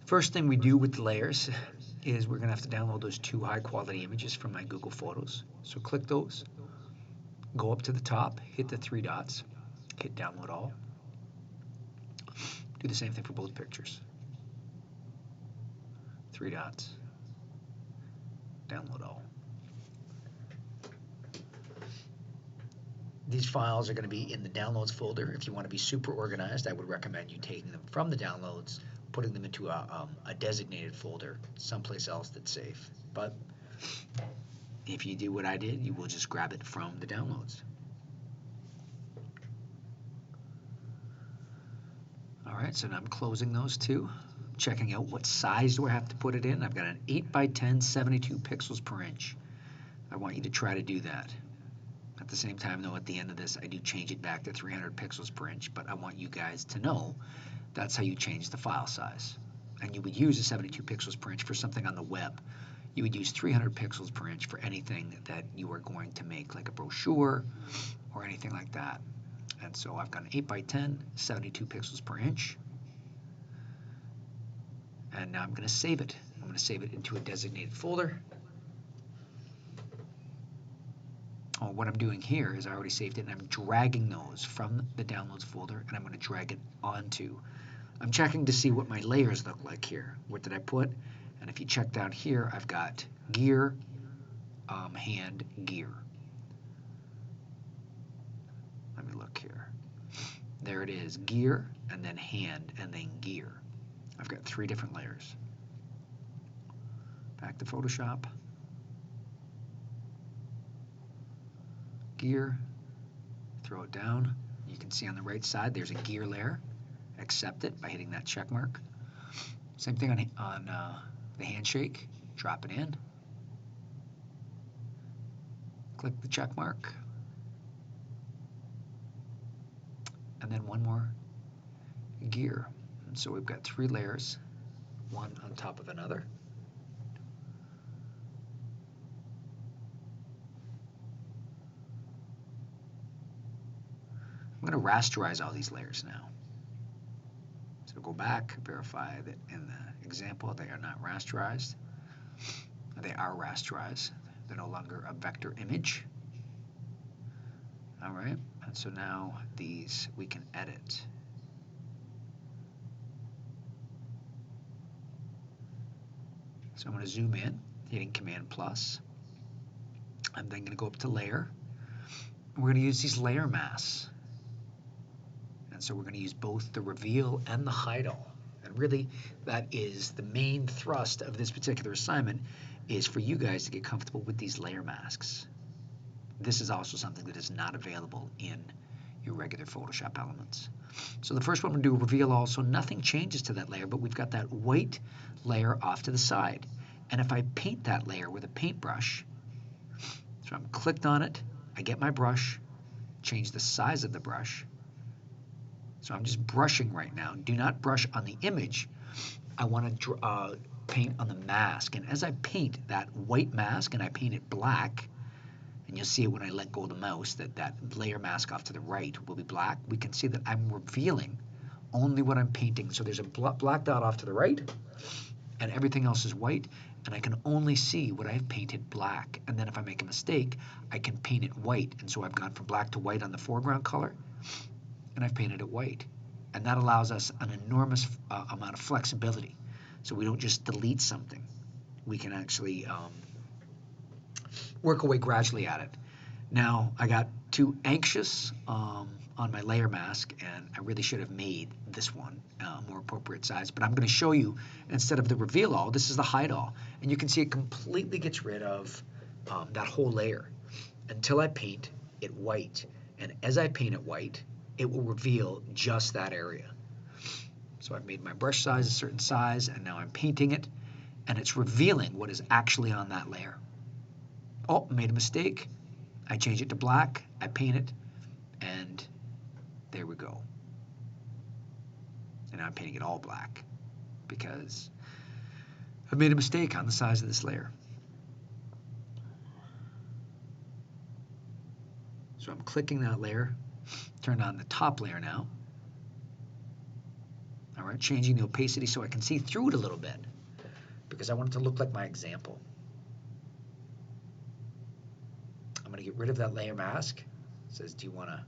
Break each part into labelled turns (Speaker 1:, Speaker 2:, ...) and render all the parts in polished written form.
Speaker 1: First thing we do with the layers is we're going to have to download those 2 high-quality images from my Google Photos. So click those, go up to the top, hit the 3 dots, hit Download All. Do the same thing for both pictures. 3 dots, Download All. These files are going to be in the Downloads folder. If you want to be super organized, I would recommend you taking them from the Downloads, putting them into a designated folder someplace else that's safe. But if you do what I did, you will just grab it from the Downloads. Alright, so now I'm closing those 2. Checking out what size do I have to put it in. I've got an 8x10, 72 pixels per inch. I want you to try to do that. At the same time, though, at the end of this, I do change it back to 300 pixels per inch, but I want you guys to know that's how you change the file size. And you would use a 72 pixels per inch for something on the web. You would use 300 pixels per inch for anything that you are going to make, like a brochure or anything like that. And so I've got an 8x10, 72 pixels per inch. And now I'm going to save it. I'm going to save it into a designated folder. Oh, what I'm doing here is I already saved it, and I'm dragging those from the Downloads folder, and I'm going to drag it onto. I'm checking to see what my layers look like here. What did I put? And if you check down here, I've got gear, hand, gear. Let me look here. There it is, gear, and then hand, and then gear. I've got 3 different layers. Back to Photoshop. Gear, throw it down. You can see on the right side there's a gear layer. Accept it by hitting that check mark. Same thing on the handshake. Drop it in. Click the check mark. And then one more gear. And so we've got 3 layers, one on top of another. I'm going to rasterize all these layers now. So go back, verify that in the example they are not rasterized. They are rasterized. They're no longer a vector image. All right, and so now these we can edit. So I'm going to zoom in, hitting Command plus. I'm then going to go up to Layer. We're going to use these layer masks. And so we're going to use both the reveal and the hide all. And really, that is the main thrust of this particular assignment, is for you guys to get comfortable with these layer masks. This is also something that is not available in your regular Photoshop elements. So the first one we're going to do reveal all, so nothing changes to that layer, but we've got that white layer off to the side. And if I paint that layer with a paintbrush, so I'm clicked on it, I get my brush, change the size of the brush. So I'm just brushing right now. Do not brush on the image. I want to paint on the mask. And as I paint that white mask and I paint it black, and you'll see it when I let go of the mouse, that layer mask off to the right will be black. We can see that I'm revealing only what I'm painting. So there's a black dot off to the right, and everything else is white, and I can only see what I've painted black. And then if I make a mistake, I can paint it white. And so I've gone from black to white on the foreground color, and I've painted it white. And that allows us an enormous amount of flexibility. So we don't just delete something. We can actually work away gradually at it. Now, I got too anxious on my layer mask, and I really should have made this one more appropriate size. But I'm going to show you, instead of the reveal all, this is the hide all. And you can see it completely gets rid of that whole layer until I paint it white. And as I paint it white, it will reveal just that area. So I've made my brush size a certain size, and now I'm painting it, and it's revealing what is actually on that layer. Oh, made a mistake. I change it to black, I paint it, and there we go. And now I'm painting it all black because I've made a mistake on the size of this layer. So I'm clicking that layer, turn on the top layer now. All right, changing the opacity so I can see through it a little bit because I want it to look like my example. I'm going to get rid of that layer mask. It says, do you want to,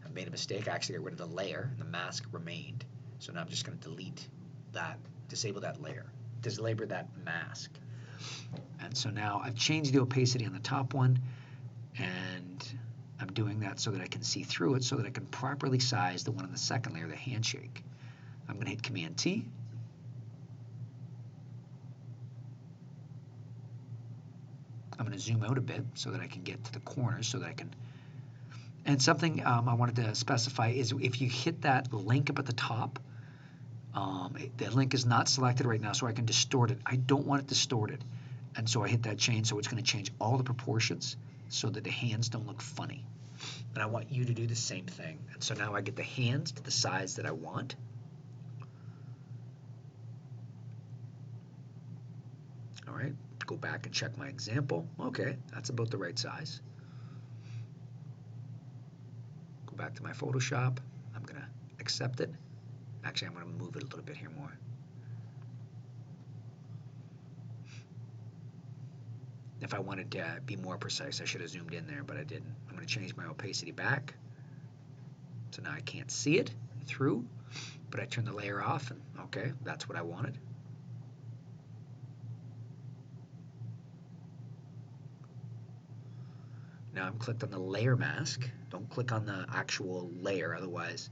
Speaker 1: I made a mistake. I actually got rid of the layer and the mask remained. So now I'm just going to delete that, disable that layer, disable that mask. And so now I've changed the opacity on the top one, and I'm doing that so that I can see through it, so that I can properly size the one on the second layer, the handshake. I'm going to hit Command T. I'm going to zoom out a bit so that I can get to the corners, so that I can. And something I wanted to specify is if you hit that link up at the top, the link is not selected right now, so I can distort it. I don't want it distorted. And so I hit that change, so it's going to change all the proportions so that the hands don't look funny. And I want you to do the same thing. And so now I get the hands to the size that I want. All right, go back and check my example. Okay, that's about the right size. Go back to my Photoshop. I'm going to accept it. Actually, I'm going to move it a little bit here more. If I wanted to be more precise, I should have zoomed in there, but I didn't. I'm going to change my opacity back. So now I can't see it through, but I turn the layer off, and okay, that's what I wanted. Now I'm clicked on the layer mask. Don't click on the actual layer, otherwise.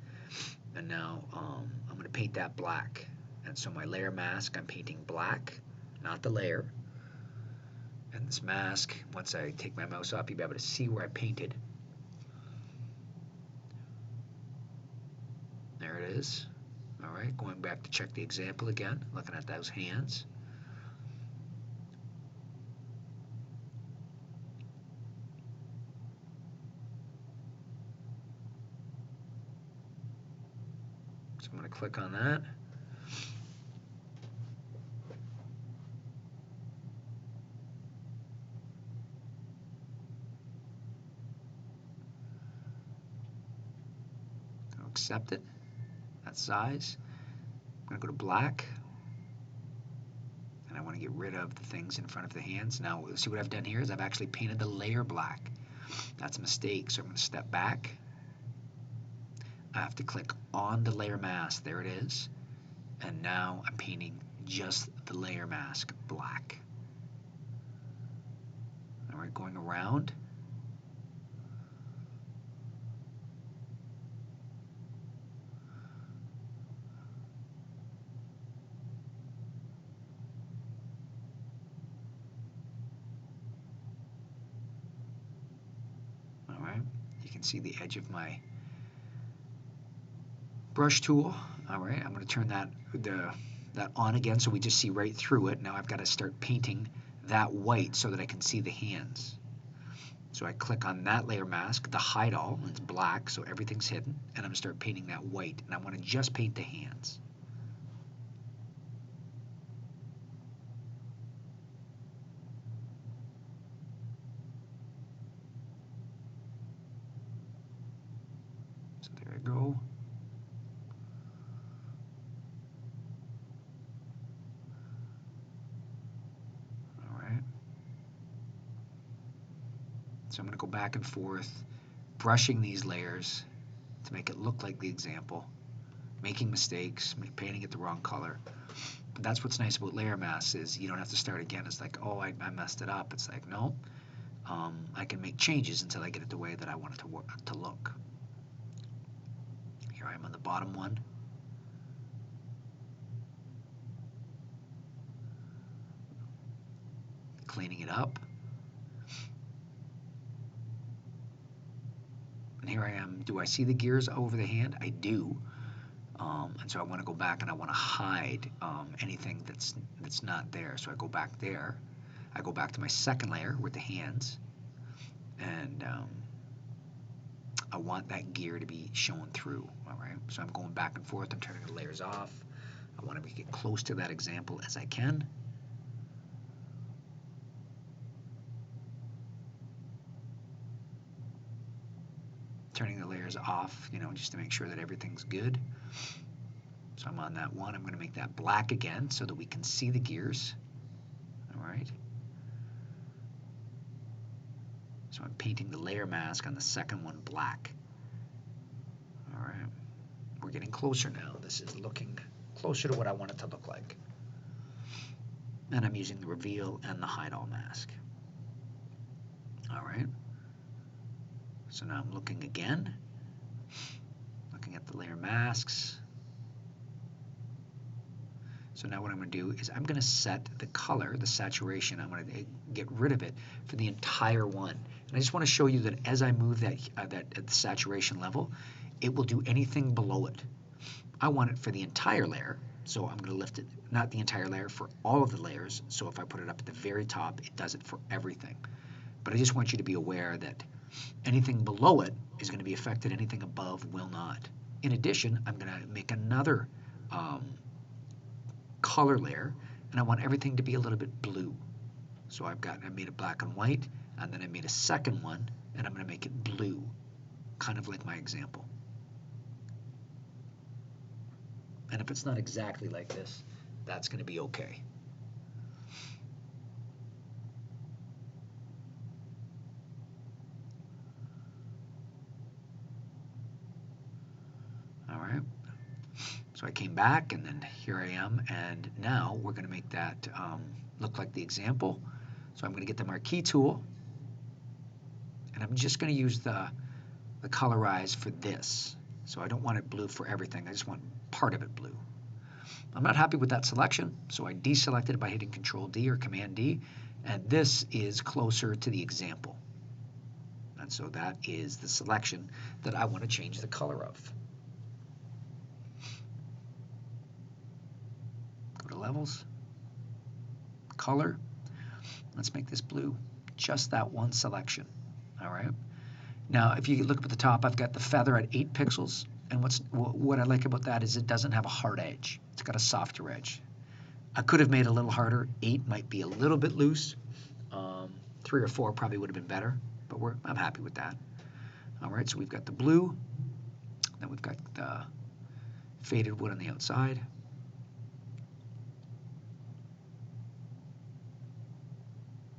Speaker 1: And now I'm going to paint that black. And so my layer mask, I'm painting black, not the layer. And this mask, once I take my mouse off, you'll be able to see where I painted. There it is. All right, going back to check the example again, looking at those hands. So I'm going to click on that. I'll accept it, that size. I'm going to go to black. And I want to get rid of the things in front of the hands. Now, see what I've done here is I've actually painted the layer black. That's a mistake, so I'm going to step back. I have to click on the layer mask. There it is. And now I'm painting just the layer mask black. All right, going around. All right, you can see the edge of my brush tool. All right, I'm going to turn that on again so we just see right through it. Now I've got to start painting that white so that I can see the hands. So I click on that layer mask, the hide all, and it's black, so everything's hidden, and I'm going to start painting that white, and I want to just paint the hands. So there I go. All right. So I'm going to go back and forth, brushing these layers to make it look like the example, making mistakes, painting it the wrong color. But that's what's nice about layer masks is you don't have to start again. It's like, oh, I messed it up. It's like, no, I can make changes until I get it the way that I want it to look. Here I am on the bottom one. Cleaning it up. And here I am. Do I see the gears over the hand? I do. And so I want to go back and I want to hide anything that's not there. So I go back there. I go back to my second layer with the hands. And I want that gear to be shown through. All right. So I'm going back and forth. I'm turning the layers off. I want to get close to that example as I can. Turning the layers off, just to make sure that everything's good. So I'm on that one. I'm going to make that black again so that we can see the gears. All right. So I'm painting the layer mask on the second one black. All right. We're getting closer now. This is looking closer to what I want it to look like. And I'm using the reveal and the hide all mask. All right. So now I'm looking again, looking at the layer masks. So now what I'm going to do is I'm going to set the color, the saturation, I'm going to get rid of it for the entire one. And I just want to show you that as I move that at the saturation level, it will do anything below it. I want it for the entire layer, so I'm going to lift it, not the entire layer, for all of the layers. So if I put it up at the very top, it does it for everything. But I just want you to be aware that anything below it is going to be affected, anything above will not. In addition, I'm going to make another color layer, and I want everything to be a little bit blue. So I made it black and white, and then I made a second one, and I'm going to make it blue, kind of like my example. And if it's not exactly like this, that's going to be okay. All right. So I came back, and then here I am, and now we're going to make that look like the example. So I'm going to get the marquee tool, and I'm just going to use the colorize for this. So I don't want it blue for everything. I just want part of it blue. I'm not happy with that selection, so I deselected it by hitting Control D or Command D, and this is closer to the example. And so that is the selection that I want to change the color of. Go to Levels, Color. Let's make this blue. Just that one selection. All right. Now, if you look up at the top, I've got the feather at 8 pixels. And what I like about that is it doesn't have a hard edge. It's got a softer edge. I could have made it a little harder. 8 might be a little bit loose. 3 or 4 probably would have been better, but I'm happy with that. All right, so we've got the blue. Then we've got the faded wood on the outside.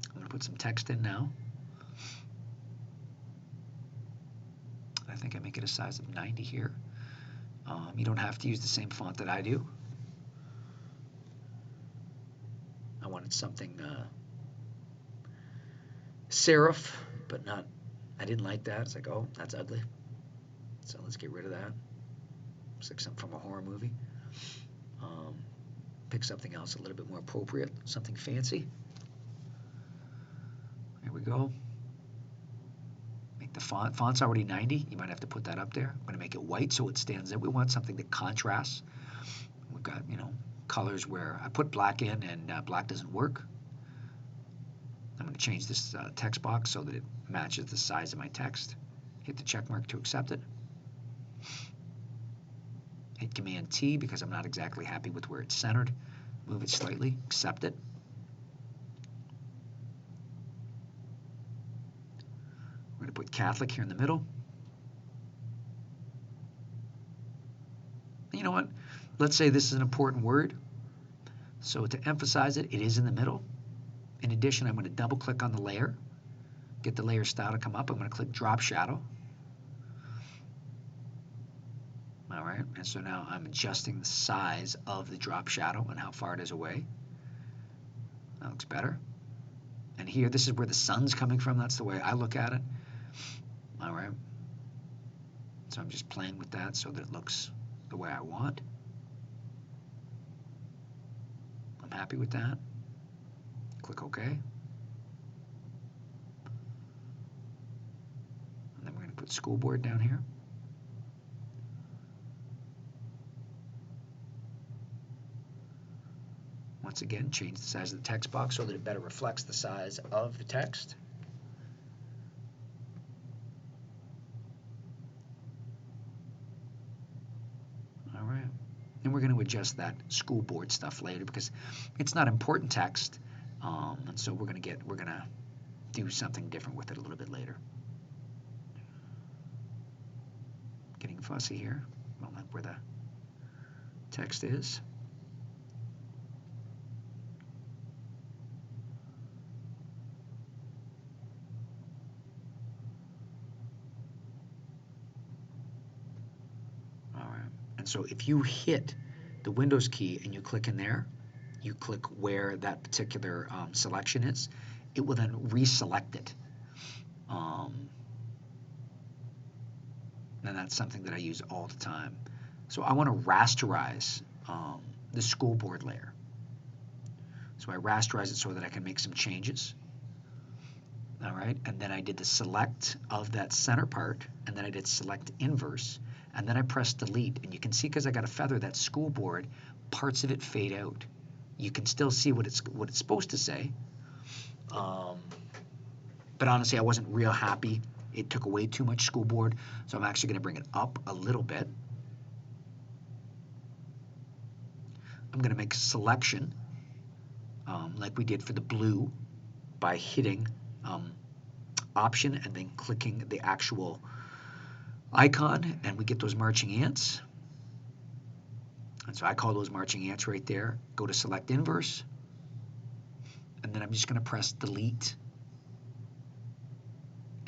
Speaker 1: I'm going to put some text in now. I think I make it a size of 90 here. You don't have to use the same font that I do. I wanted something serif, but not, I didn't like that. It's like, oh, that's ugly. So let's get rid of that. Looks like something from a horror movie. Pick something else a little bit more appropriate, something fancy. There we go. Make the font's already 90. You might have to put that up there. I'm going to make it white so it stands out. We want something that contrasts. We've got, colors where I put black in and black doesn't work. I'm going to change this text box so that it matches the size of my text. Hit the check mark to accept it. Hit Command T because I'm not exactly happy with where it's centered. Move it slightly, accept it. We're going to put Catholic here in the middle. You know what? Let's say this is an important word. So to emphasize it, it is in the middle. In addition, I'm going to double click on the layer, get the layer style to come up. I'm going to click Drop Shadow. All right, and so now I'm adjusting the size of the drop shadow and how far it is away. That looks better. And here, this is where the sun's coming from. That's the way I look at it. All right. So I'm just playing with that so that it looks the way I want. I'm happy with that. Click OK. And then we're going to put school board down here. Once again, change the size of the text box so that it better reflects the size of the text. All right. And we're going to adjust that school board stuff later because it's not important text. And so we're going to do something different with it a little bit later. Getting fussy here. I don't like where the text is. All right. And so if you hit the Windows key and you click in there, you click where that particular selection is, it will then reselect it. And that's something that I use all the time. So I want to rasterize the school board layer. So I rasterize it so that I can make some changes. All right, and then I did the select of that center part, and then I did select inverse, and then I pressed delete. And you can see, because I got a feather, that school board, parts of it fade out. You can still see what it's supposed to say. But honestly, I wasn't real happy. It took away too much school board, so I'm actually going to bring it up a little bit. I'm going to make a selection like we did for the blue by hitting Option and then clicking the actual icon, and we get those marching ants. And so I call those marching ants right there. Go to select inverse, and then I'm just going to press delete.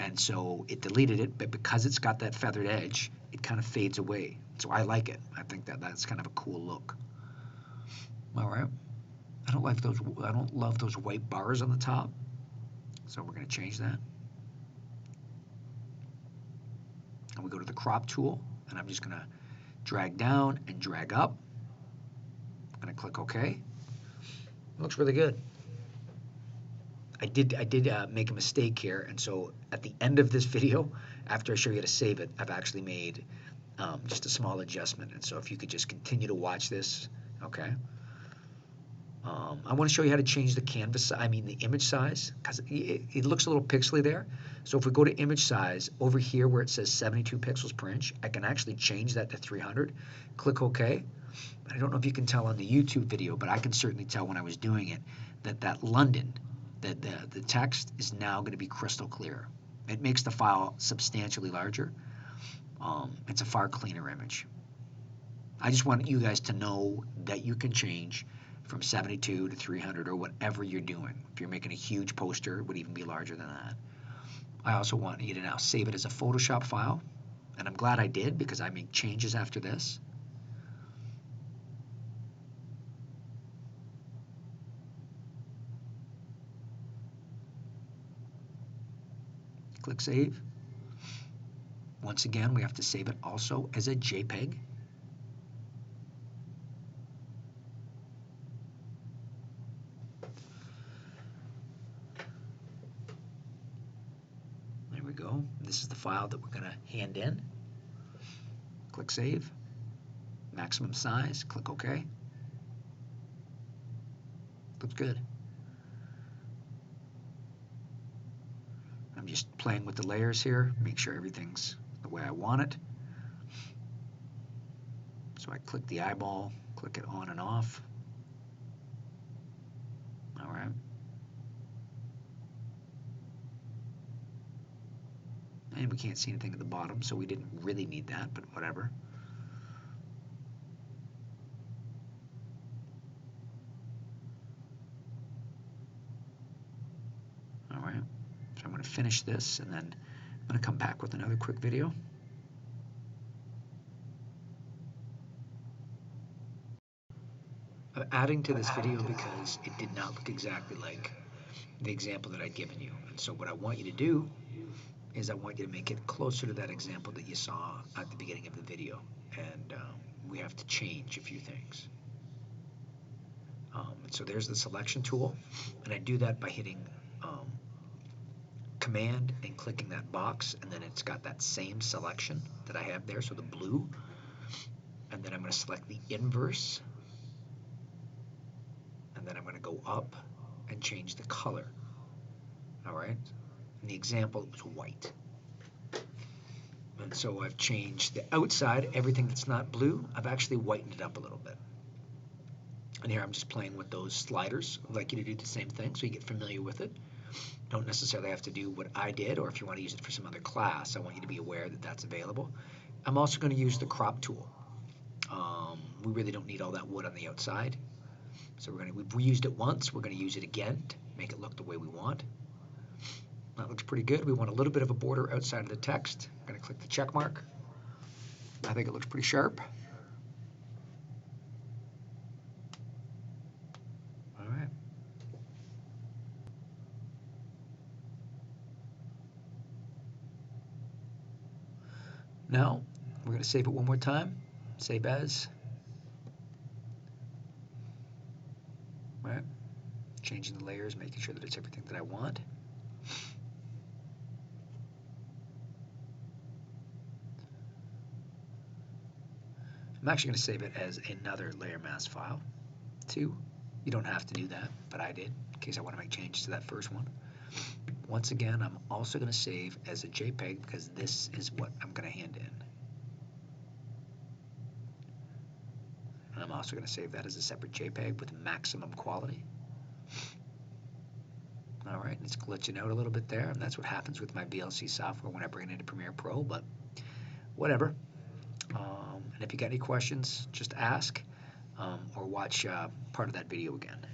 Speaker 1: And so it deleted it, but because it's got that feathered edge, it kind of fades away. So I like it. I think that that's kind of a cool look. All right. I don't love those white bars on the top. So we're going to change that. And we go to the crop tool, and I'm just going to drag down and drag up. I'm going to click OK. It looks really good. I did make a mistake here, and so at the end of this video, after I show you how to save it, I've actually made just a small adjustment. And so if you could just continue to watch this, okay. I want to show you how to change the the image size, because it looks a little pixely there. So if we go to image size, over here where it says 72 pixels per inch, I can actually change that to 300. Click OK. I don't know if you can tell on the YouTube video, but I can certainly tell when I was doing it that London, that the text is now going to be crystal clear. It makes the file substantially larger. It's a far cleaner image. I just want you guys to know that you can change from 72 to 300 or whatever you're doing. If you're making a huge poster, it would even be larger than that. I also want you to now save it as a Photoshop file, and I'm glad I did, because I make changes after this. Click Save. Once again, we have to save it also as a JPEG. There we go. This is the file that we're going to hand in. Click Save. Maximum size. Click OK. Looks good. I'm just playing with the layers here, make sure everything's the way I want it. So I click the eyeball, click it on and off. All right. And we can't see anything at the bottom, so we didn't really need that, but whatever. All right. So I'm going to finish this, and then I'm going to come back with another quick video. I'm adding to this video because it did not look exactly like the example that I'd given you. And so what I want you to do is I want you to make it closer to that example that you saw at the beginning of the video. And we have to change a few things. And so there's the selection tool, and I do that by hitting Command and clicking that box, and then it's got that same selection that I have there, so the blue. And then I'm going to select the inverse, and then I'm going to go up and change the color. All right. In the example, it was white. And so I've changed the outside, everything that's not blue, I've actually whitened it up a little bit. And here I'm just playing with those sliders. I'd like you to do the same thing so you get familiar with it. Don't necessarily have to do what I did, or if you want to use it for some other class, I want you to be aware that that's available. I'm also going to use the crop tool. we really don't need all that wood on the outside. So we've reused it once, we're going to use it again to make it look the way we want. That looks pretty good. We want a little bit of a border outside of the text. I'm going to click the check mark. I think it looks pretty sharp. All right. Now, we're going to save it one more time. Save as. All right. Changing the layers, making sure that it's everything that I want. I'm actually going to save it as another layer mask file, too. You don't have to do that, but I did, in case I want to make changes to that first one. Once again, I'm also going to save as a JPEG because this is what I'm going to hand in. And I'm also going to save that as a separate JPEG with maximum quality. All right, it's glitching out a little bit there, and that's what happens with my VLC software when I bring it into Premiere Pro, but whatever. And if you got any questions, just ask or watch part of that video again.